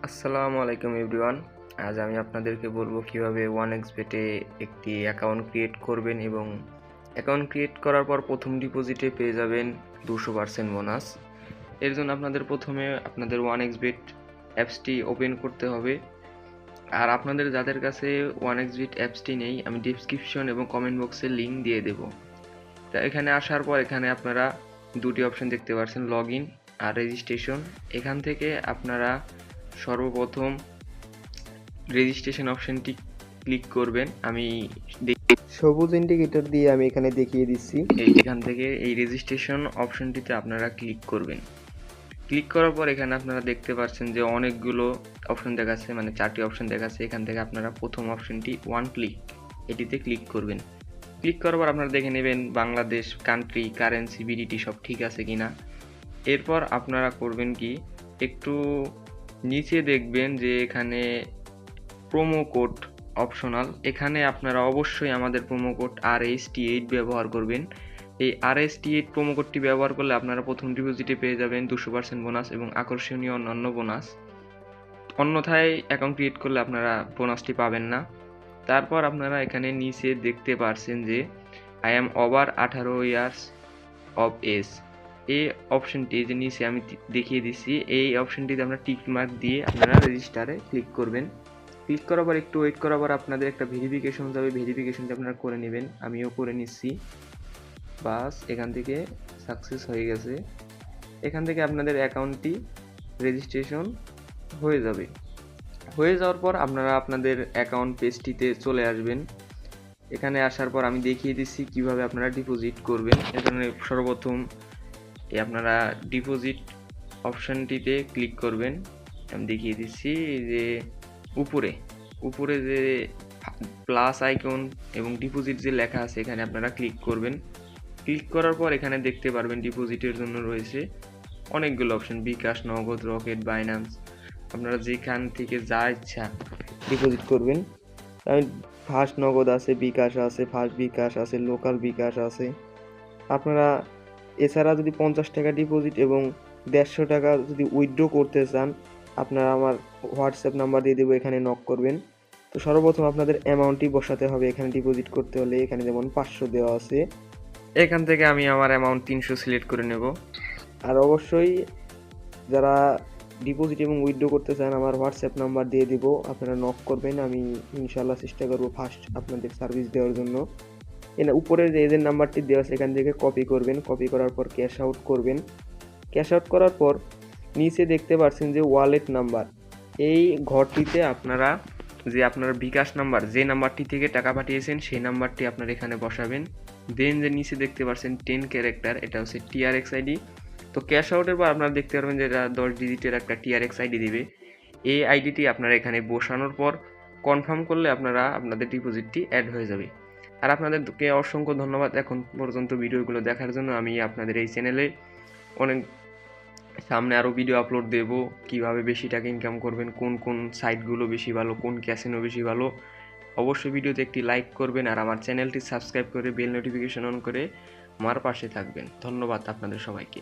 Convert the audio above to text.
আসসালামু আলাইকুম এভরিওয়ান। আজ আমি আপনাদেরকে বলবো কিভাবে 1xBet এ একটি অ্যাকাউন্ট ক্রিয়েট করবেন এবং অ্যাকাউন্ট ক্রিয়েট করার পর প্রথম ডিপোজিটে পেয়ে যাবেন 200% বোনাস। এর জন্য আপনাদের প্রথমে আপনাদের 1xBet অ্যাপসটি ওপেন করতে হবে। আর আপনাদের যাদের কাছে 1xBet অ্যাপসটি নেই, আমি ডেসক্রিপশন এবং কমেন্ট বক্সে লিঙ্ক দিয়ে দেব। তা এখানে আসার পর এখানে আপনারা দুটি অপশন দেখতে পাচ্ছেন, লগ ইন আর রেজিস্ট্রেশন। এখান থেকে আপনারা সর্বপ্রথম রেজিস্ট্রেশন অপশনটি ক্লিক করবেন। আমি সবুজ ইন্ডিকেটর দিয়ে আমি এখানে দেখিয়ে দিচ্ছি। এখান থেকে এই রেজিস্ট্রেশন অপশনটিতে আপনারা ক্লিক করবেন। ক্লিক করার পর এখানে আপনারা দেখতে পাচ্ছেন যে অনেকগুলো অপশন দেখাচ্ছে, মানে 4টি অপশন দেখাচ্ছে। এখান থেকে আপনারা প্রথম অপশনটি ওয়ান ক্লিক, এটিতে ক্লিক করবেন। ক্লিক করার পর আপনারা দেখে নেবেন বাংলাদেশ, কান্ট্রি, কারেন্সি, বিডিটি সব ঠিক আছে কিনা। এরপর আপনারা করবেন কি, একটু নিচে দেখবেন যে এখানে প্রোমো কোড অপশনাল। এখানে আপনারা অবশ্যই আমাদের প্রোমো কোড RST8 ব্যবহার করবেন। এই RST8 প্রোমো কোডটি ব্যবহার করলে আপনারা প্রথম ডিপোজিটে পেয়ে যাবেন 200% বোনাস এবং আকর্ষণীয় অন্যান্য বোনাস। অন্যথায় অ্যাকাউন্ট ক্রিয়েট করলে আপনারা বোনাসটি পাবেন না। তারপর আপনারা এখানে নিচে দেখতে পারছেন যে I am over 18 years of age, এই অপশনটি যে নিচে আমি দেখিয়ে দিচ্ছি, এই অপশনটিতে আপনারা টিক মার্ক দিয়ে আপনারা রেজিস্টারে ক্লিক করবেন। ক্লিক করার পর একটু ওয়েট করার পর আপনাদের একটা ভেরিফিকেশন যাবে, ভেরিফিকেশনটা আপনারা করে নেবেন। আমিও করে নিচ্ছি। বাস এখান থেকে সাকসেস হয়ে গেছে। এখান থেকে আপনাদের অ্যাকাউন্টটি রেজিস্ট্রেশন হয়ে যাবে। হয়ে যাওয়ার পর আপনারা আপনাদের অ্যাকাউন্ট পেজটিতে চলে আসবেন। এখানে আসার পর আমি দেখিয়ে দিচ্ছি কিভাবে আপনারা ডিপোজিট করবেন। এখানে সর্বপ্রথম আপনারা ডিপোজিট অপশনটিতে ক্লিক করবেন। আমি দেখিয়ে দিচ্ছি যে উপরে যে প্লাস আইকন এবং ডিপোজিট যে লেখা আছে এখানে আপনারা ক্লিক করবেন। ক্লিক করার পর এখানে দেখতে পারবেন ডিপোজিটের জন্য রয়েছে অনেকগুলো অপশন, বিকাশ, নগদ, রকেট, বাইন্যান্স। আপনারা যেখান থেকে যা ইচ্ছা ডিপোজিট করবেন। আমি ফার্স্ট নগদ আছে, বিকাশ আছে, ফার্স্ট বিকাশ আছে, লোকাল বিকাশ আছে। আপনারা এছাড়া যদি 50 টাকা ডিপোজিট এবং 150 টাকা যদি উইথড্র করতে চান, আপনারা আমার হোয়াটসঅ্যাপ নাম্বার দিয়ে দেবো, এখানে নক করবেন। তো সর্বপ্রথম আপনাদের অ্যামাউন্টটি বসাতে হবে। এখানে ডিপোজিট করতে হলে এখানে যেমন 500 দেওয়া আছে, এখান থেকে আমি আমার অ্যামাউন্ট 300 সিলেক্ট করে নেব। আর অবশ্যই যারা ডিপোজিট এবং উইথড্র করতে চান আমার হোয়াটসঅ্যাপ নাম্বার দিয়ে দিব, আপনারা নক করবেন। আমি ইনশাল্লাহ চেষ্টা করব ফার্স্ট আপনাদের সার্ভিস দেওয়ার জন্য। উপরের যে এজেন্ট নাম্বারটি দেওয়া আছে এখান থেকে কপি করবেন। কপি করার পর ক্যাশ আউট করবেন। ক্যাশ আউট করার পর নিচে দেখতে পাচ্ছেন যে ওয়ালেট নাম্বার, এই ঘরটিতে আপনারা যে আপনার বিকাশ নাম্বার, যে নাম্বারটি থেকে টাকা পাঠিয়েছেন সেই নাম্বারটি আপনারা এখানে বসাবেন। দেন যে নিচে দেখতে পাচ্ছেন 10 ক্যারেক্টার, এটা হচ্ছে TRX আইডি। তো ক্যাশ আউটের পর আপনারা দেখতে পারবেন যে এটা 10 ডিজিটের একটা TRX আইডি দিবে। এই আইডিটি আপনারা এখানে বসানোর পর কনফার্ম করলে আপনারা আপনাদের ডিপোজিটটি অ্যাড হয়ে যাবে। আর আপনাদেরকে অসংখ্য ধন্যবাদ এখন পর্যন্ত ভিডিওগুলো দেখার জন্য। আমি আপনাদের এই চ্যানেলে অনেক সামনে আরও ভিডিও আপলোড দেব, কিভাবে বেশি টাকা ইনকাম করবেন, কোন কোন সাইটগুলো বেশি ভালো, কোন ক্যাসিনো বেশি ভালো। অবশ্যই ভিডিওতে একটি লাইক করবেন আর আমার চ্যানেলটি সাবস্ক্রাইব করে বেল নোটিফিকেশন অন করে আমার পাশে থাকবেন। ধন্যবাদ আপনাদের সবাইকে।